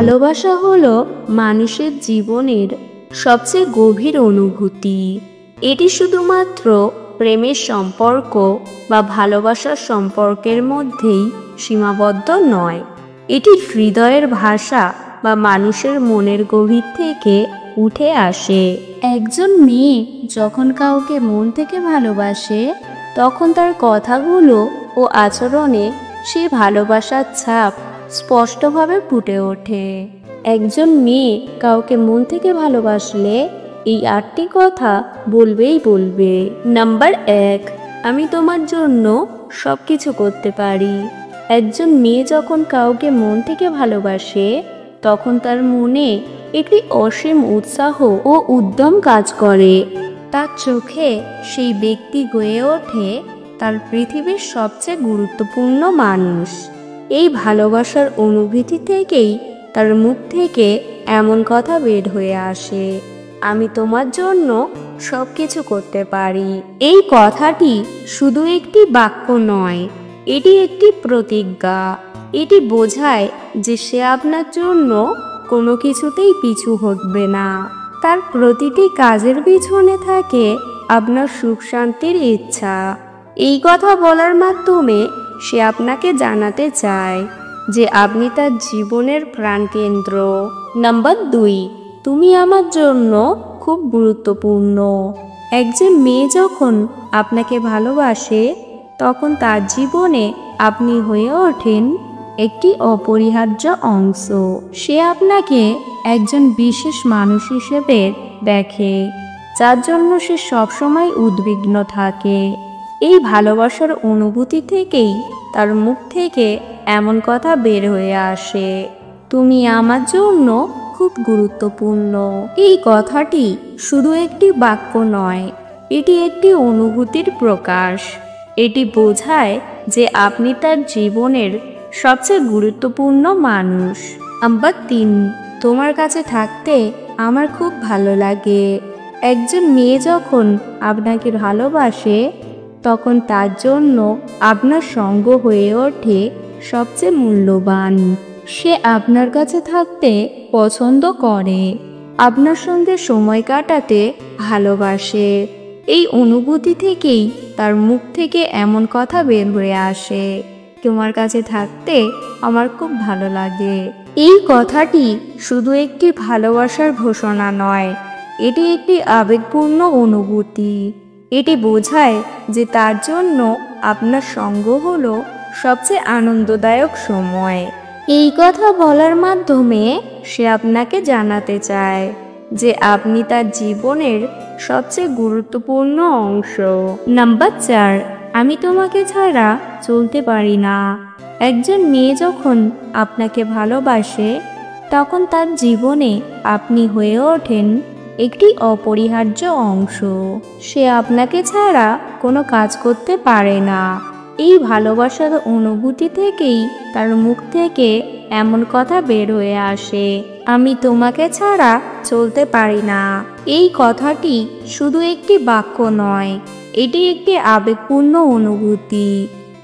ভালোবাসা হলো মানুষের জীবনের সবচেয়ে গভীর অনুভূতি। এটি শুধুমাত্র প্রেমের সম্পর্ক বা ভালোবাসার সম্পর্কের মধ্যেই সীমাবদ্ধ নয়। এটি হৃদয়ের ভাষা বা মানুষের মনের গভীর থেকে উঠে আসে। একজন মেয়ে যখন কাউকে মন থেকে ভালোবাসে, তখন তার কথাগুলো ও আচরণে সেই ভালোবাসার ছাপ স্পষ্টভাবে ফুটে ওঠে। একজন মেয়ে কাউকে মন থেকে ভালোবাসলে এই 8টি কথা বলবে। নাম্বার 1, আমি তোমার জন্য সব কিছু করতে পারি। একজন মেয়ে যখন কাউকে মন থেকে ভালোবাসে, তখন তার মনে একটি অসীম উৎসাহ ও উদ্যম কাজ করে। তার চোখে সেই ব্যক্তি হয়ে ওঠে তার পৃথিবীর সবচেয়ে গুরুত্বপূর্ণ মানুষ। এই ভালোবাসার অনুভূতি থেকেই তার মুখ থেকে এমন কথা বের হয়ে আসে, আমি তোমার জন্য সব কিছু করতে পারি। এই কথাটি শুধু একটি বাক্য নয়, এটি একটি প্রতিজ্ঞা। এটি বোঝায় যে সে আপনার জন্য কোনো কিছুতেই পিছু হটবে না। তার প্রতিটি কাজের পিছনে থাকে আপনার সুখ শান্তির ইচ্ছা। এই কথা বলার মাধ্যমে সে আপনাকে জানাতে চায় যে আপনি তার জীবনের প্রাণকেন্দ্র। নাম্বার 2, তুমি আমার জন্য খুব গুরুত্বপূর্ণ। একজন মেয়ে যখন আপনাকে ভালোবাসে, তখন তার জীবনে আপনি হয়ে ওঠেন একটি অপরিহার্য অংশ। সে আপনাকে একজন বিশেষ মানুষ হিসেবে দেখে, যার জন্য সে সবসময় উদ্বিগ্ন থাকে। এই ভালোবাসার অনুভূতি থেকেই তার মুখ থেকে এমন কথা বের হয়ে আসে, তুমি আমার জন্য খুব গুরুত্বপূর্ণ। এই কথাটি শুধু একটি বাক্য নয়, এটি একটি অনুভূতির প্রকাশ। এটি বোঝায় যে আপনি তার জীবনের সবচেয়ে গুরুত্বপূর্ণ মানুষ। নাম্বার 3, তোমার কাছে থাকতে আমার খুব ভালো লাগে। একজন মেয়ে যখন আপনাকে ভালোবাসে, তখন তার জন্য আপনার সঙ্গ হয়ে ওঠে সবচেয়ে মূল্যবান। সে আপনার কাছে থাকতে পছন্দ করে, আপনার সঙ্গে সময় কাটাতে ভালোবাসে। এই অনুভূতি থেকেই তার মুখ থেকে এমন কথা বের হয়ে আসে, তোমার কাছে থাকতে আমার খুব ভালো লাগে। এই কথাটি শুধু একটি ভালোবাসার ঘোষণা নয়, এটি একটি আবেগপূর্ণ অনুভূতি। এটি বোঝায় যে তার জন্য আপনার সঙ্গ হলো সবচেয়ে আনন্দদায়ক সময়। এই কথা বলার মাধ্যমে সে আপনাকে জানাতে চায় যে আপনি তার জীবনের সবচেয়ে গুরুত্বপূর্ণ অংশ। নাম্বার 4, আমি তোমাকে ছাড়া চলতে পারি না। একজন মেয়ে যখন আপনাকে ভালোবাসে, তখন তার জীবনে আপনি হয়ে ওঠেন একটি অপরিহার্য অংশ। সে আপনাকে ছাড়া কোনো কাজ করতে পারে না। এই ভালোবাসার অনুভূতি থেকেই তার মুখ থেকে এমন কথা বের হয়ে আসে, আমি তোমাকে ছাড়া চলতে পারি না। এই কথাটি শুধু একটি বাক্য নয়, এটি একটি আবেগপূর্ণ অনুভূতি।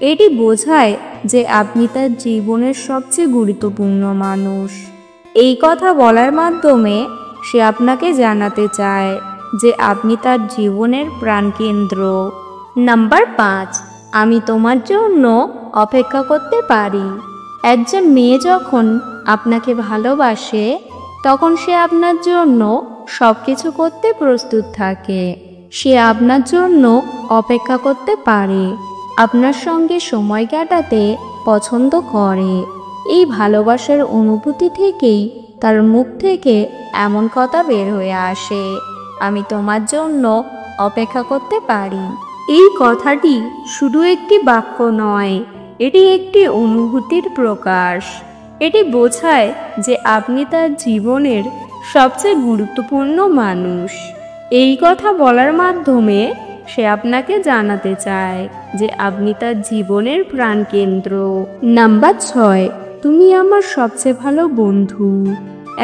এটি বোঝায় যে আপনি তার জীবনের সবচেয়ে গুরুত্বপূর্ণ মানুষ। এই কথা বলার মাধ্যমে সে আপনাকে জানাতে চায় যে আপনি তার জীবনের প্রাণকেন্দ্র। নাম্বার 5, আমি তোমার জন্য অপেক্ষা করতে পারি। একজন মেয়ে যখন আপনাকে ভালোবাসে, তখন সে আপনার জন্য সব কিছু করতে প্রস্তুত থাকে। সে আপনার জন্য অপেক্ষা করতে পারে, আপনার সঙ্গে সময় কাটাতে পছন্দ করে। এই ভালোবাসার অনুভূতি থেকেই তার মুখ থেকে এমন কথা বের হয়ে আসে, আমি তোমার জন্য অপেক্ষা করতে পারি। এই কথাটি শুধু একটি বাক্য নয়, এটি একটি অনুভূতির প্রকাশ। এটি বোঝায় যে আপনি তার জীবনের সবচেয়ে গুরুত্বপূর্ণ মানুষ। এই কথা বলার মাধ্যমে সে আপনাকে জানাতে চায় যে আপনি তার জীবনের প্রাণকেন্দ্র। নাম্বার 6, তুমি আমার সবচেয়ে ভালো বন্ধু।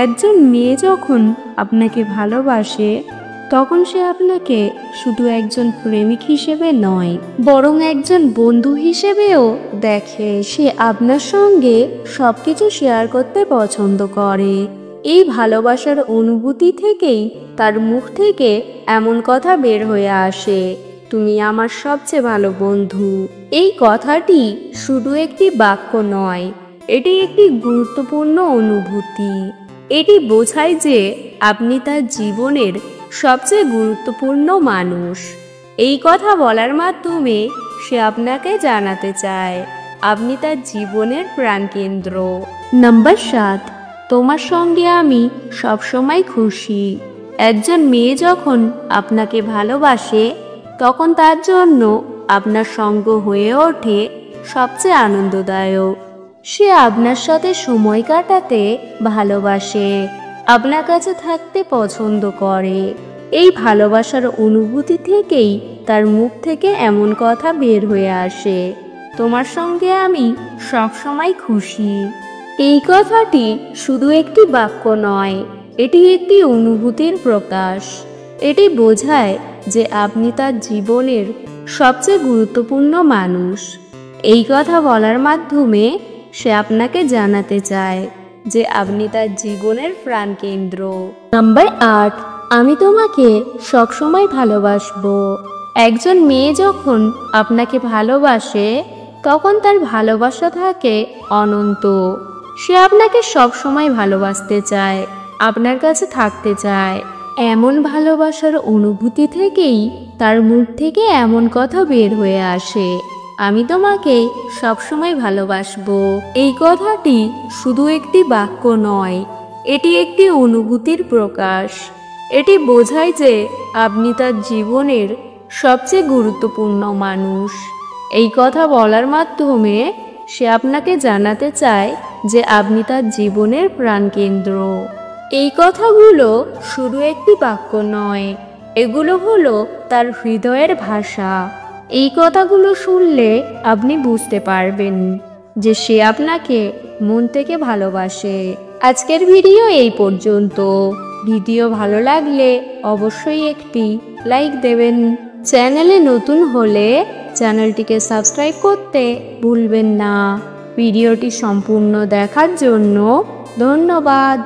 একজন মেয়ে যখন আপনাকে ভালোবাসে, তখন সে আপনাকে শুধু একজন প্রেমিক হিসেবে নয়, বরং একজন বন্ধু হিসেবেও দেখে। সে আপনার সঙ্গে সবকিছু শেয়ার করতে পছন্দ করে। এই ভালোবাসার অনুভূতি থেকেই তার মুখ থেকে এমন কথা বের হয়ে আসে, তুমি আমার সবচেয়ে ভালো বন্ধু। এই কথাটি শুধু একটি বাক্য নয়, এটি একটি গুরুত্বপূর্ণ অনুভূতি। এটি বোঝায় যে আপনি তার জীবনের সবচেয়ে গুরুত্বপূর্ণ মানুষ। এই কথা বলার মাধ্যমে সে আপনাকে জানাতে চায় আপনি তার জীবনের প্রাণকেন্দ্র। নাম্বার 7, তোমার সঙ্গে আমি সবসময় খুশি। একজন মেয়ে যখন আপনাকে ভালোবাসে তখন তার জন্য আপনার সঙ্গ হয়ে ওঠে সবচেয়ে আনন্দদায়ক। সে আপনার সাথে সময় কাটাতে ভালোবাসে, আপনার কাছে থাকতে পছন্দ করে। এই ভালোবাসার অনুভূতি থেকেই তার মুখ থেকে এমন কথা বের হয়ে আসে, তোমার সঙ্গে আমি সবসময় খুশি। এই কথাটি শুধু একটি বাক্য নয়, এটি একটি অনুভূতির প্রকাশ। এটি বোঝায় যে আপনি তার জীবনের সবচেয়ে গুরুত্বপূর্ণ মানুষ। এই কথা বলার মাধ্যমে সে আপনাকে জানাতে চায় যে আপনি তার জীবনের প্রাণকেন্দ্র। নাম্বার 8, আমি তোমাকে সবসময় ভালোবাসবো। একজন মেয়ে যখন আপনাকে ভালোবাসে তখন তার ভালোবাসা থাকে অনন্ত। সে আপনাকে সবসময় ভালোবাসতে চায়, আপনার কাছে থাকতে চায়। এমন ভালোবাসার অনুভূতি থেকেই তার মুখ থেকে এমন কথা বের হয়ে আসে, আমি তোমাকে সবসময় ভালোবাসবো। এই কথাটি শুধু একটি বাক্য নয়, এটি একটি অনুভূতির প্রকাশ। এটি বোঝায় যে আপনি তার জীবনের সবচেয়ে গুরুত্বপূর্ণ মানুষ। এই কথা বলার মাধ্যমে সে আপনাকে জানাতে চায় যে আপনি তার জীবনের প্রাণকেন্দ্র। এই কথাগুলো শুধু একটি বাক্য নয়, এগুলো হলো তার হৃদয়ের ভাষা। এই কথাগুলো শুনলে আপনি বুঝতে পারবেন যে সে আপনাকে মন থেকে ভালোবাসে। আজকের ভিডিও এই পর্যন্ত। ভিডিও ভালো লাগলে অবশ্যই একটি লাইক দেবেন। চ্যানেলে নতুন হলে চ্যানেলটিকে সাবস্ক্রাইব করতে ভুলবেন না। ভিডিওটি সম্পূর্ণ দেখার জন্য ধন্যবাদ।